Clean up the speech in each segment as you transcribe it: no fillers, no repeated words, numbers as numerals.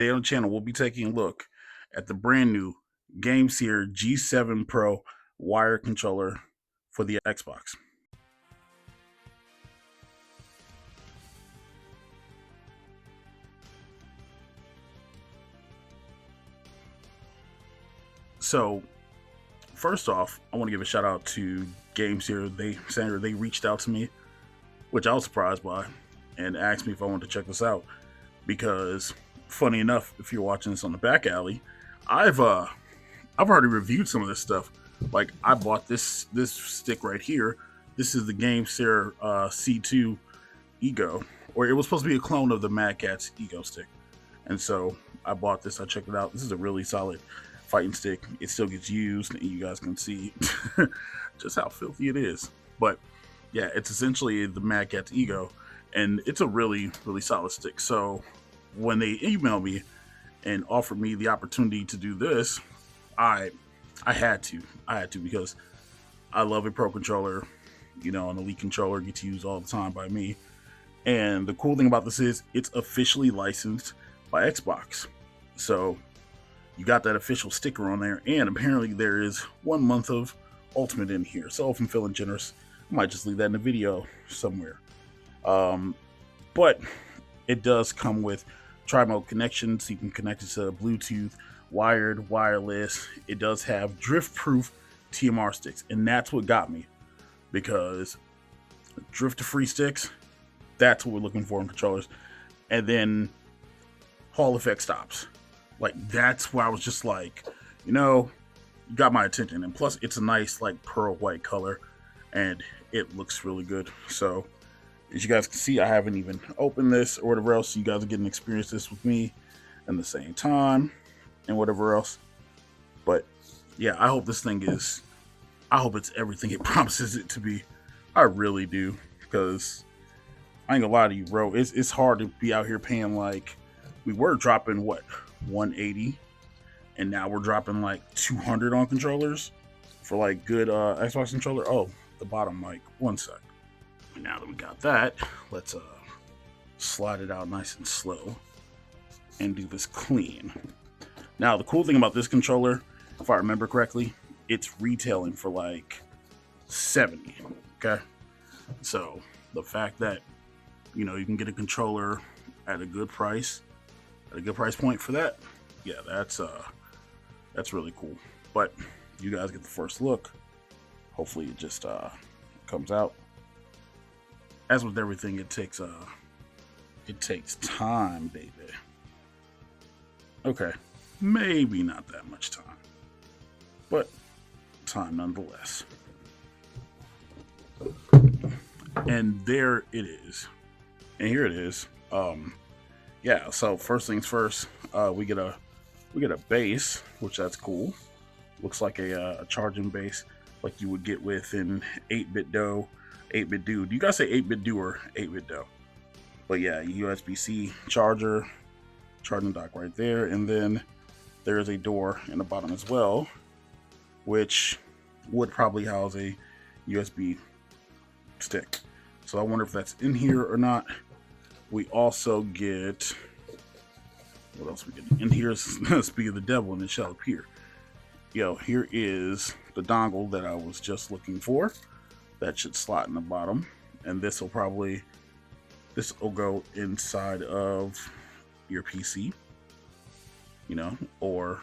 Today on the channel, we'll be taking a look at the brand new Gamesir G7 Pro wired controller for the Xbox. So, first off, I want to give a shout out to Gamesir. They reached out to me, which I was surprised by, and asked me if I wanted to check this out. Because, funny enough, if you're watching this on the back alley, I've uh I've already reviewed some of this stuff. Like I bought this stick right here. This is the Gamesir C2 Ego, or it was supposed to be a clone of the Mad Catz Ego stick. And so I bought this. I checked it out. This is a really solid fighting stick. It still gets used, and you guys can see just how filthy it is. But yeah, it's essentially the Mad Catz Ego, and it's a really solid stick. So when they emailed me and offered me the opportunity to do this, I I had to. I had to because I love a pro controller. You know, an elite controller gets used all the time by me. And the cool thing about this is it's officially licensed by Xbox. So you got that official sticker on there, and apparently there is 1 month of Ultimate in here. So if I'm feeling generous, I might just leave that in the video somewhere. Um, but it does come with tri-mode connection, so you can connect it to Bluetooth, wired, wireless. It does have drift-proof TMR sticks, and that's what got me because drift-free sticks, that's what we're looking for in controllers. And then Hall effect stops. Like that's where I was just like, you got my attention. And plus it's a nice like pearl white color and it looks really good. So as you guys can see, I haven't even opened this or whatever else. You guys are getting to experience this with me at the same time and whatever else. But yeah, I hope it's everything it promises it to be. I really do. Because I ain't gonna lie to you, bro. It's hard to be out here paying like we were dropping what 180, and now we're dropping like 200 on controllers for like good Xbox controller. Oh, the bottom mic. One sec. Now that we got that, let's slide it out nice and slow and do this clean. Now the cool thing about this controller, if I remember correctly, it's retailing for like 70. Okay, so the fact that you can get a controller at a good price, at a good price point for that, yeah, that's really cool. But you guys get the first look. Hopefully it just comes out. As with everything, it takes time, baby. Okay, maybe not that much time, but time nonetheless. And there it is. And here it is. Yeah. So first things first, we get a base, which that's cool. Looks like a charging base, like you would get with an 8-bit do. 8-bit do. Do you guys say 8-bit do or 8-bit do? But yeah, USB-C charger, charging dock right there, and then there is a door in the bottom as well, which would probably house a USB stick. So I wonder if that's in here or not. We also get, what else we get? And here's speak of the devil, and it shall appear. Here is the dongle that I was just looking for. That should slot in the bottom, and this will go inside of your PC. Or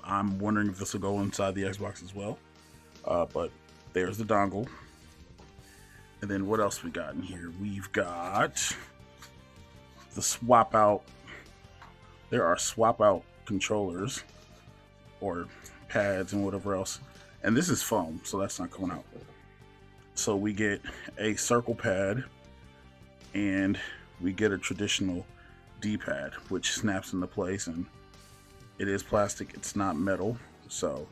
I'm wondering if this will go inside the Xbox as well. But there's the dongle. And then what else we got in here? We've got the swap out. There are swap out controllers or pads and whatever else. And this is foam, so that's not coming out. So we get a circle pad and we get a traditional D-pad, which snaps into place, and it is plastic, it's not metal. So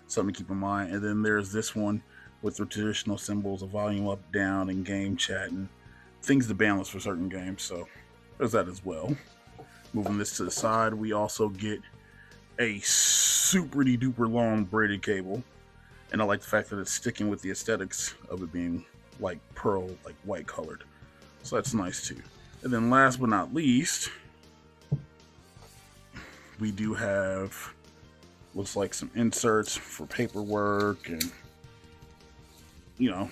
something to keep in mind. And then there's this one with the traditional symbols of volume up, down, and game chat, and things to balance for certain games. So there's that as well. Moving this to the side, we also get a super duper long braided cable. And I like the fact that it's sticking with the aesthetics of it being like pearl, like white colored. So that's nice too. And then last but not least, we do have, looks like some inserts for paperwork and, you know,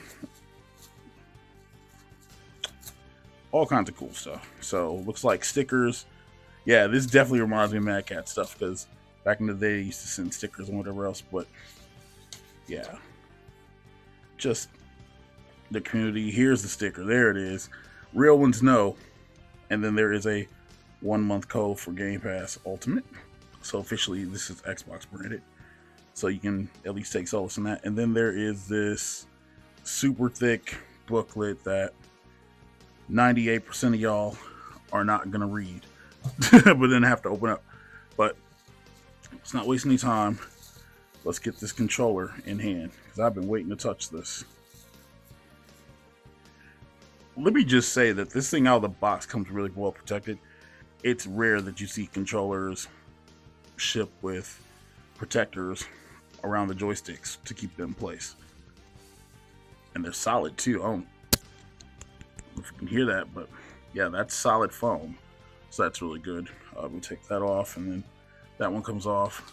all kinds of cool stuff. So looks like stickers. Yeah, this definitely reminds me of Mad Cat stuff, because back in the day, they used to send stickers and whatever else. But yeah, just the community. Here's the sticker. There it is. Real ones know. And then there is a 1-month code for Game Pass Ultimate. So officially, this is Xbox branded. So you can at least take solace in that. And then there is this super thick booklet that 98% of y'all are not going to read, but then have to open up. But it's not wasting any time. Let's get this controller in hand, because I've been waiting to touch this. Let me just say that this thing out of the box comes really well protected. It's rare that you see controllers ship with protectors around the joysticks to keep them in place. And they're solid too. I don't know if you can hear that, but yeah, that's solid foam. So that's really good. We'll take that off, and then that one comes off.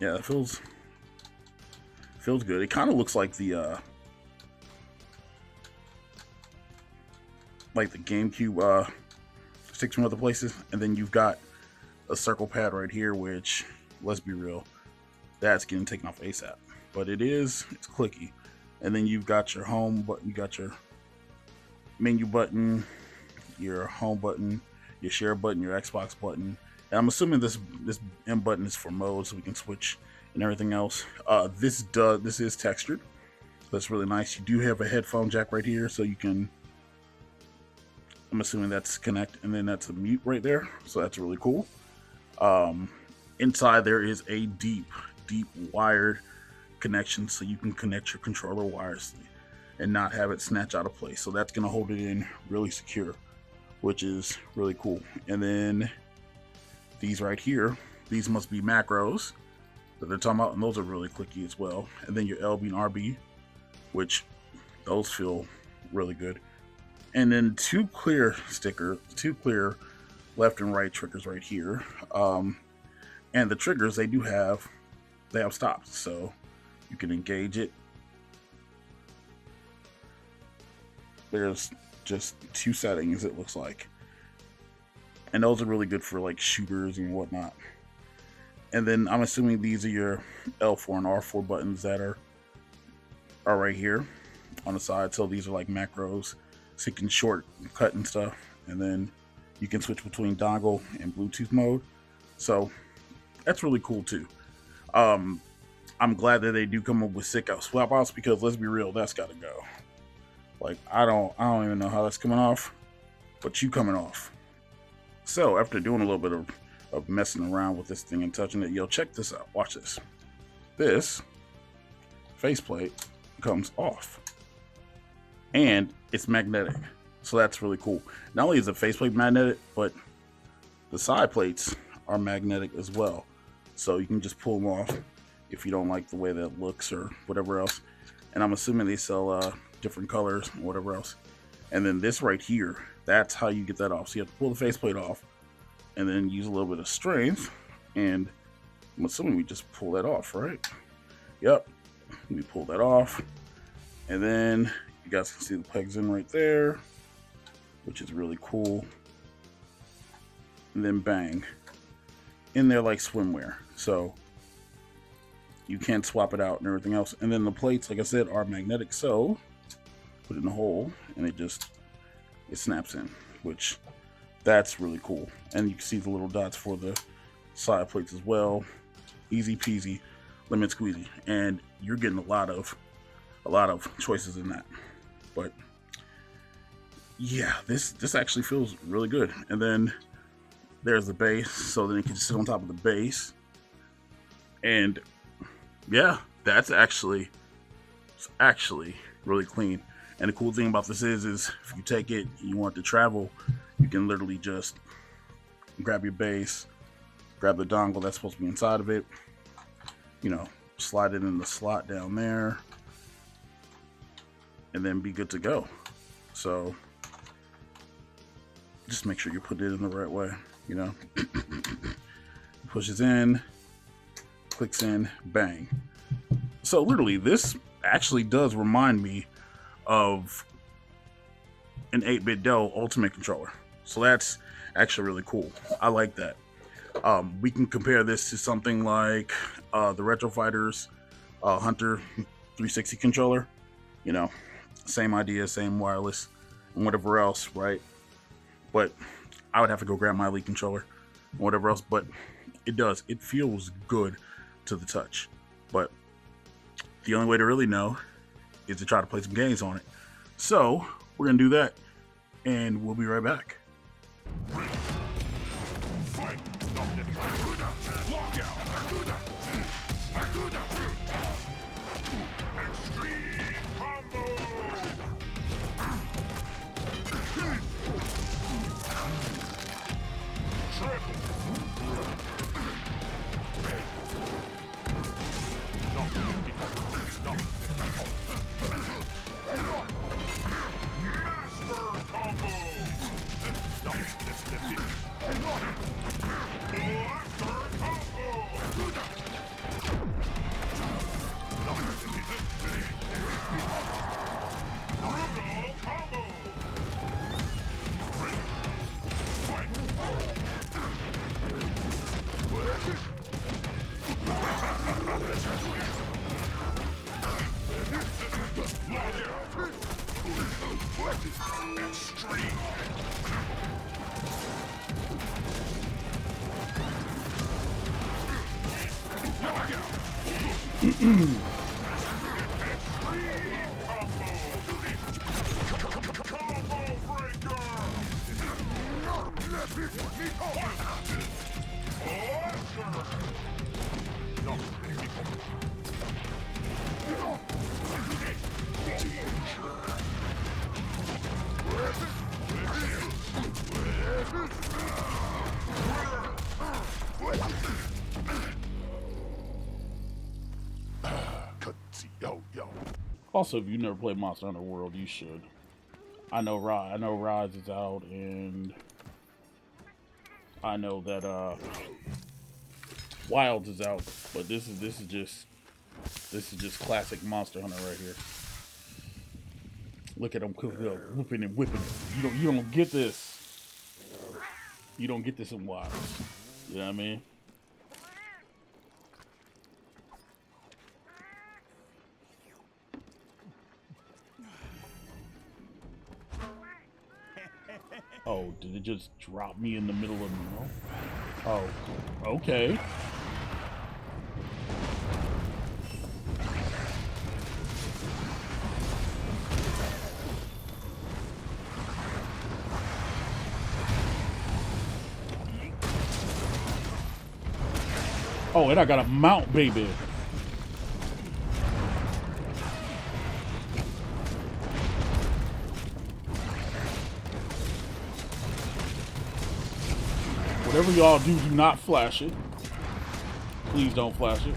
Yeah, it feels good. It kind of looks like the GameCube sticks from other places, and then you've got a circle pad right here, which, let's be real, that's getting taken off ASAP. But it's clicky. And then you've got your home button, you got your menu button, your home button, your share button, your Xbox button. And I'm assuming this M button is for mode, so we can switch and everything else. This is textured. That's really nice. You do have a headphone jack right here, so you can, I'm assuming that's connect, and then that's a mute right there. So that's really cool. Inside there is a deep wired connection, so you can connect your controller wirelessly and not have it snatch out of place. So that's going to hold it in really secure, which is really cool. And then these right here, these must be macros that they're talking about, and those are really clicky as well. And then your LB and RB, which those feel really good. And then two clear left and right triggers right here. And the triggers, they have stops, so you can engage it. There's just 2 settings, it looks like. And those are really good for like shooters and whatnot. And then I'm assuming these are your L4 and R4 buttons that are right here on the side. So these are like macros, so you can shortcut and stuff. And then you can switch between dongle and Bluetooth mode. So that's really cool too. I'm glad that they do come up with sick out swap outs, because let's be real, that's gotta go. Like, I don't even know how that's coming off, but you coming off. So after doing a little bit of messing around with this thing and touching it, yo, check this out. Watch this. This faceplate comes off, and it's magnetic. So that's really cool. Not only is the faceplate magnetic, but the side plates are magnetic as well. So you can just pull them off if you don't like the way that it looks or whatever else. And I'm assuming they sell different colors and whatever else. And then this right here, that's how you get that off. So you have to pull the faceplate off and then use a little bit of strength. And I'm assuming we just pull that off, right? Yep. We pull that off. And then you guys can see the pegs in right there, which is really cool. And then bang. In there like swimwear. So you can't swap it out and everything else. And then the plates, like I said, are magnetic. So put it in a hole and it snaps in, which that's really cool. And you can see the little dots for the side plates as well. Easy peasy, lemon squeezy. And you're getting a lot of choices in that. But yeah, this actually feels really good. And then there's the base, so then you can just sit on top of the base. And yeah, it's actually really clean. And the cool thing about this is if you take it and you want to travel, you can literally just grab your base, grab the dongle that's supposed to be inside of it, slide it in the slot down there, and then be good to go. So just make sure you put it in the right way. You know, pushes in, clicks in, bang. So literally, this actually does remind me of an 8-bit Dell Ultimate controller. So that's actually really cool. I like that. We can compare this to something like the Retro Fighters Hunter 360 controller. You know, same idea, same wireless, and whatever else, right? But I would have to go grab my Elite controller and whatever else. But it feels good to the touch. But the only way to really know is to try to play some games on it. So we're gonna do that, and we'll be right back. Also, if you've never played Monster Hunter World, you should. I know Rise is out, and I know that Wilds is out, but this is just classic Monster Hunter right here. Look at them cooking up, whooping and whipping. You don't get this. You don't get this in Wilds. You know what I mean? Oh, did it just drop me in the middle of the mill? Oh, okay. Oh, and I got a mount, baby. Whatever y'all do not flash it. Please don't flash it.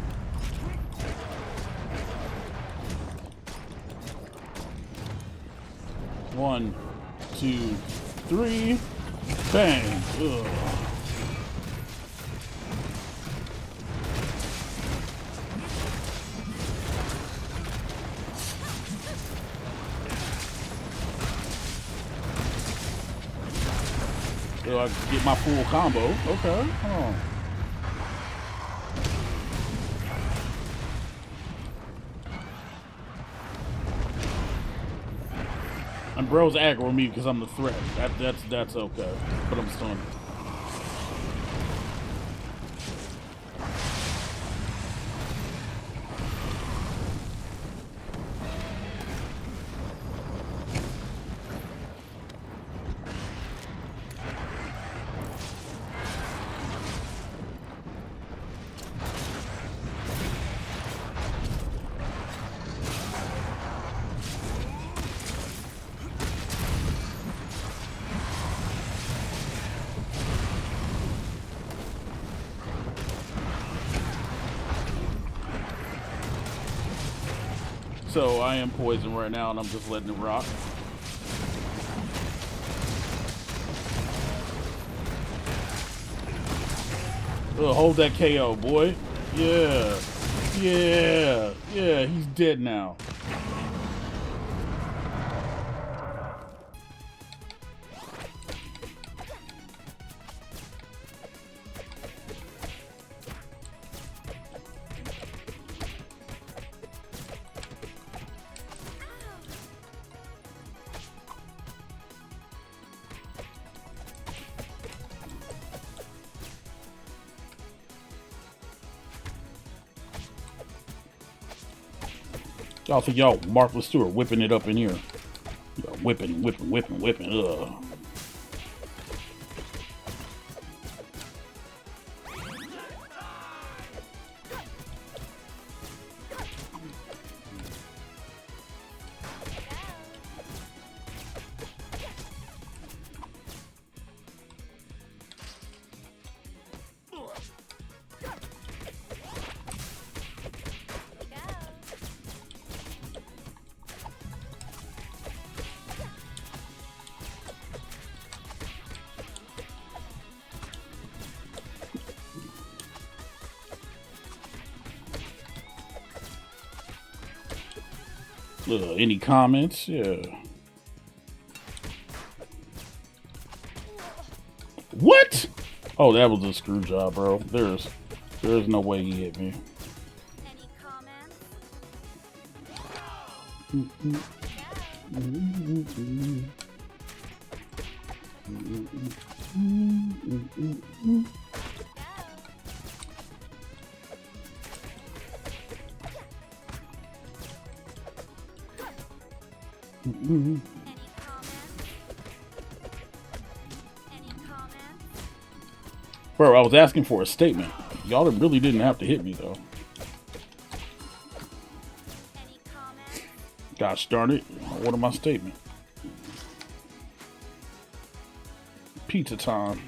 One, two, three, bang. Ugh. So I can get my full combo. Okay, hold on. And bro's aggro me because I'm the threat. That's okay. But I'm stunned. So I am poisoned right now, and I'm just letting it rock. Hold that KO, boy. Yeah. Yeah. Yeah, he's dead now. Y'all think y'all Martha Stewart whipping it up in here. Whipping. Ugh. Any comments? Yeah. What? Oh, that was a screw job, bro. There's no way he hit me. Any comments? Any comments? Bro, I was asking for a statement. Y'all really didn't have to hit me, though. Any comments? Gosh darn it. What am my statement? Pizza time.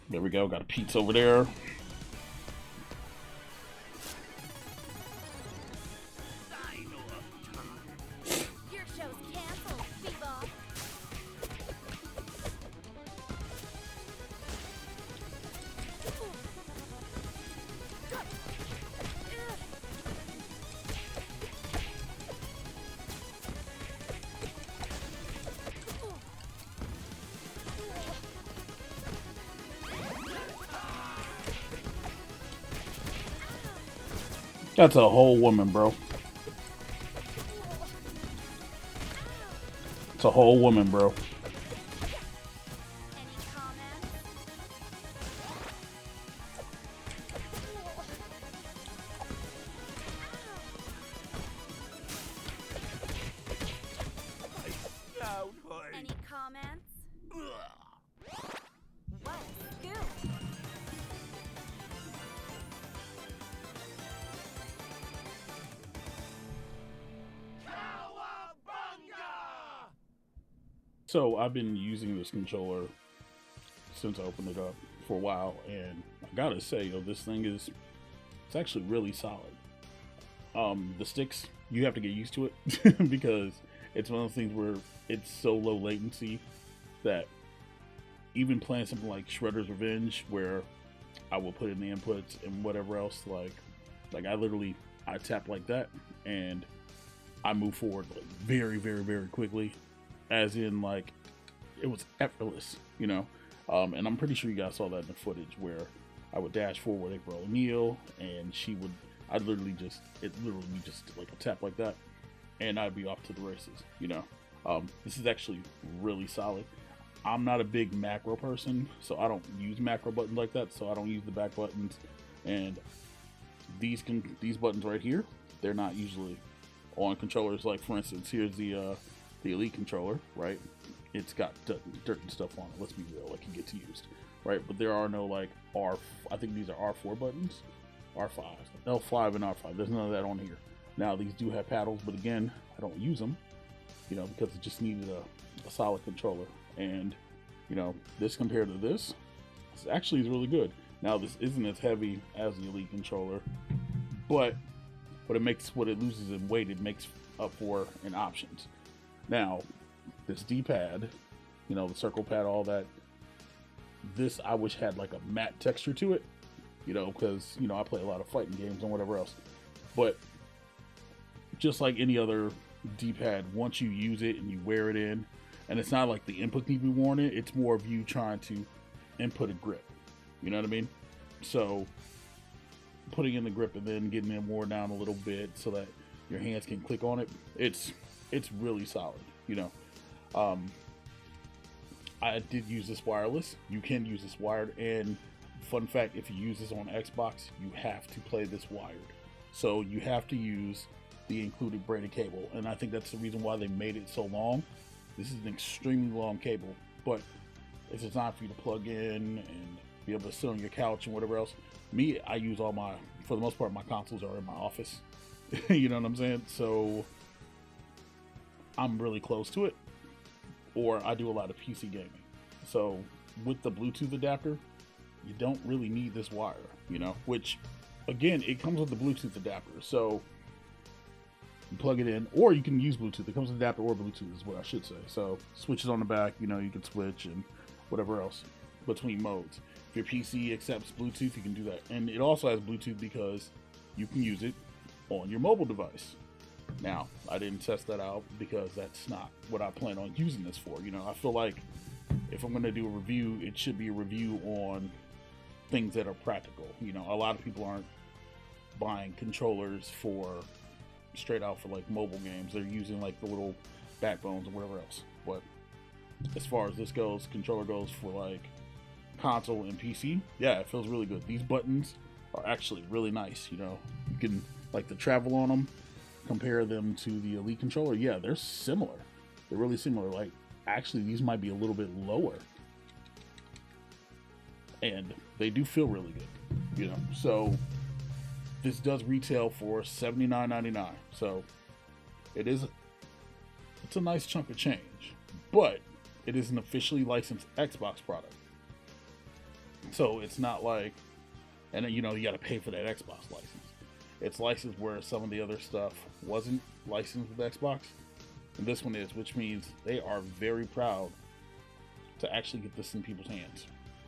There we go. Got a pizza over there. Your show's canceled, Bebop. That's a whole woman, bro. It's a whole woman, bro. Any comments? Any comments? What scoop? So I've been using this controller since I opened it up for a while, and I gotta say, this thing it's actually really solid. The sticks, you have to get used to it because it's one of those things where it's so low latency that even playing something like Shredder's Revenge, where I will put in the inputs and whatever else, like I tap like that and I move forward like very, very, very quickly, as in like it was effortless, and I'm pretty sure you guys saw that in the footage where I would dash forward April O'Neil and I'd literally just like a tap like that and I'd be off to the races. This is actually really solid. I'm not a big macro person, so I don't use macro buttons like that, so I don't use the back buttons. And these buttons right here, they're not usually on controllers. Like, for instance, here's the Elite controller, right? It's got dirt and stuff on it. Let's be real, like, it gets used, right? But there are no, like, I think these are R4 buttons, R5, L5 and R5. There's none of that on here. Now, these do have paddles, but again, I don't use them, because it just needed a solid controller. And this compared to this actually is really good. Now this isn't as heavy as the Elite controller, but what it loses in weight, it makes up for in options. Now, this D-pad, you know, the circle pad, all that, this I wish had like a matte texture to it, you know, because, you know, I play a lot of fighting games and whatever else. But just like any other D-pad, once you use it and you wear it in, and it's not like the input can be worn in, it's more of you trying to input a grip. You know what I mean? So putting in the grip and then getting it worn down a little bit so that your hands can click on it, it's really solid, you know. I did use this wireless. You can use this wired, and fun fact, if you use this on Xbox, you have to play this wired. So you have to use the included braided cable, and I think that's the reason why they made it so long. This is an extremely long cable, but it's designed for you to plug in and be able to sit on your couch and whatever else. Me, I use for the most part, my consoles are in my office. You know what I'm saying? So I'm really close to it, or I do a lot of PC gaming. So with the Bluetooth adapter, you don't really need this wire, you know, which again, it comes with the Bluetooth adapter. So you plug it in, or you can use Bluetooth. It comes with adapter or Bluetooth is what I should say. So switches on the back, you know, you can switch and whatever else between modes. If your PC accepts Bluetooth, you can do that. And it also has Bluetooth because you can use it on your mobile device. Now, I didn't test that out because that's not what I plan on using this for. You know, I feel like if I'm going to do a review, it should be a review on things that are practical. You know, a lot of people aren't buying controllers straight out for like mobile games. They're using like the little backbones or whatever else. But as far as this goes, controller goes for like console and PC, yeah, it feels really good. These buttons are actually really nice. You know, you can like the travel on them, compare them to the Elite controller. Yeah, they're similar. They're really similar. Like, actually, these might be a little bit lower, and they do feel really good. You know, so this does retail for $79.99. So it's a nice chunk of change, but it is an officially licensed Xbox product. So it's not like, and you know, you got to pay for that Xbox license. It's licensed where some of the other stuff wasn't licensed with Xbox, and this one is, which means they are very proud to actually get this in people's hands.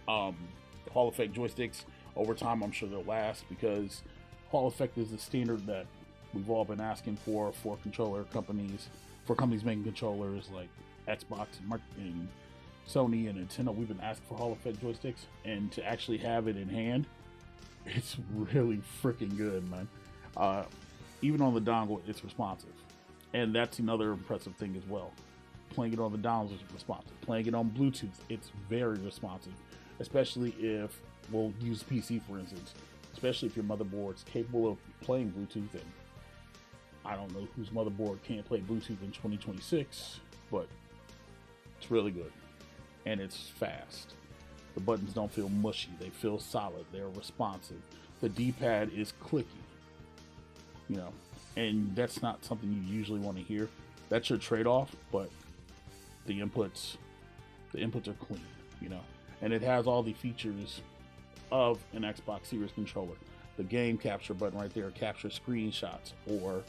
Hall Effect joysticks, over time, I'm sure they'll last, because Hall Effect is the standard that we've all been asking for controller companies, for companies making controllers like Xbox and Sony and Nintendo. We've been asking for Hall Effect joysticks, and to actually have it in hand, it's really freaking good, man. Even on the dongle, it's responsive, and that's another impressive thing as well. Playing it on the dongles is responsive. Playing it on Bluetooth, it's very responsive, especially if, we'll use PC for instance, especially if your motherboard's capable of playing Bluetooth. And I don't know whose motherboard can't play Bluetooth in 2026, but it's really good, and it's fast. The buttons don't feel mushy. They feel solid. They're responsive. The D-pad is clicky, you know, and that's not something you usually want to hear. That's your trade-off, but the inputs are clean, you know, and it has all the features of an Xbox Series controller. The game capture button right there, capture screenshots or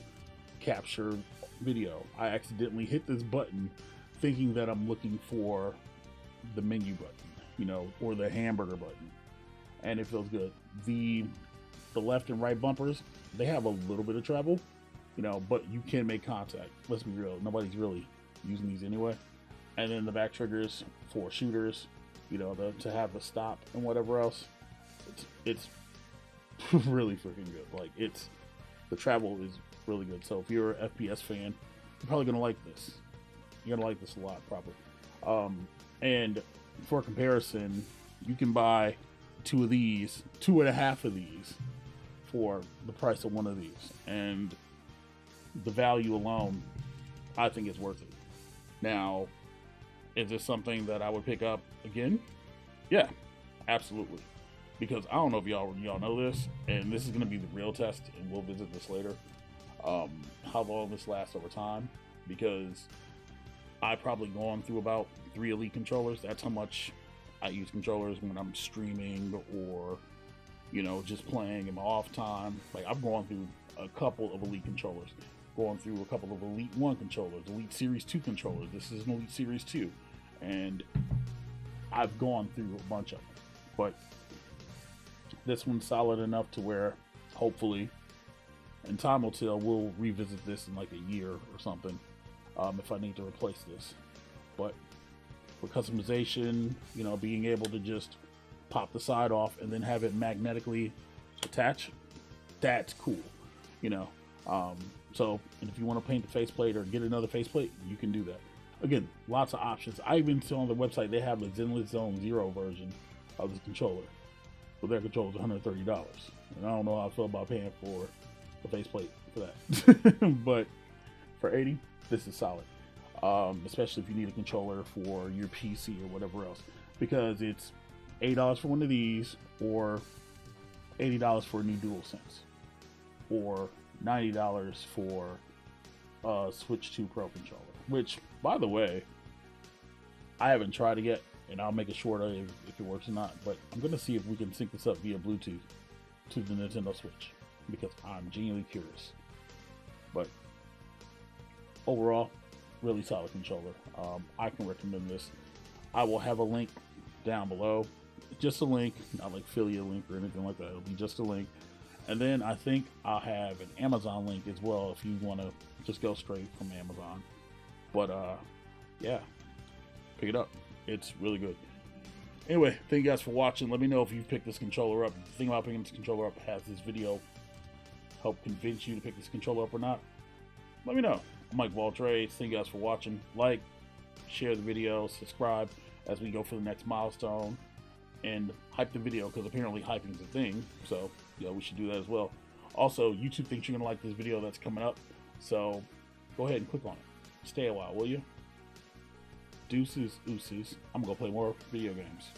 capture video. I accidentally hit this button thinking that I'm looking for the menu button, you know, or the hamburger button, and it feels good. The left and right bumpers, they have a little bit of travel, you know, but you can make contact. Let's be real, nobody's really using these anyway. And then the back triggers for shooters, you know, to have the stop and whatever else, it's really freaking good. Like, the travel is really good. So if you're an FPS fan, you're probably gonna like this. You're gonna like this a lot, probably. And for comparison, you can buy two and a half of these for the price of one of these, and the value alone, I think, is worth it. Now, is this something that I would pick up again? Yeah, absolutely. Because I don't know if y'all know this, and this is going to be the real test, and we'll visit this later, how long this lasts over time, because I've probably gone through about 3 Elite controllers. That's how much I use controllers when I'm streaming or you know, just playing in my off time. Like, I've gone through a couple of Elite controllers, going through a couple of Elite 1 controllers, Elite Series 2 controllers. This is an Elite Series 2, and I've gone through a bunch of them. But this one's solid enough to where, hopefully, and time will tell, we'll revisit this in like a year or something, if I need to replace this. But for customization, you know, being able to just pop the side off and then have it magnetically attach, that's cool, you know. So, and if you want to paint the faceplate or get another faceplate, you can do that. Again, lots of options. I even saw on the website they have the Zenless Zone Zero version of the controller. But their controller is $130, and I don't know how I feel about paying for a faceplate for that. But for $80, this is solid. Especially if you need a controller for your PC or whatever else, because it's $8 for one of these, or $80 for a new DualSense, or $90 for a Switch 2 Pro controller. Which, by the way, I haven't tried it yet, and I'll make it shorter if it works or not. But I'm gonna see if we can sync this up via Bluetooth to the Nintendo Switch, because I'm genuinely curious. But overall, really solid controller. I can recommend this. I will have a link down below, just a link, not like affiliate link or anything like that. It'll be just a link, and then I think I'll have an Amazon link as well if you want to just go straight from Amazon. But yeah, pick it up. It's really good. Anyway, thank you guys for watching. Let me know if you picked this controller up. If the thing about picking this controller up, has this video help convince you to pick this controller up or not? Let me know. I'm MikeOfAllTrades. Thank you guys for watching. Like, share the video, subscribe as we go for the next milestone, and hype the video, because apparently hyping is a thing. So yeah, we should do that as well. Also, YouTube thinks you're gonna like this video that's coming up, so go ahead and click on it. Stay a while, will you? Deuces, ooses. I'm gonna go play more video games.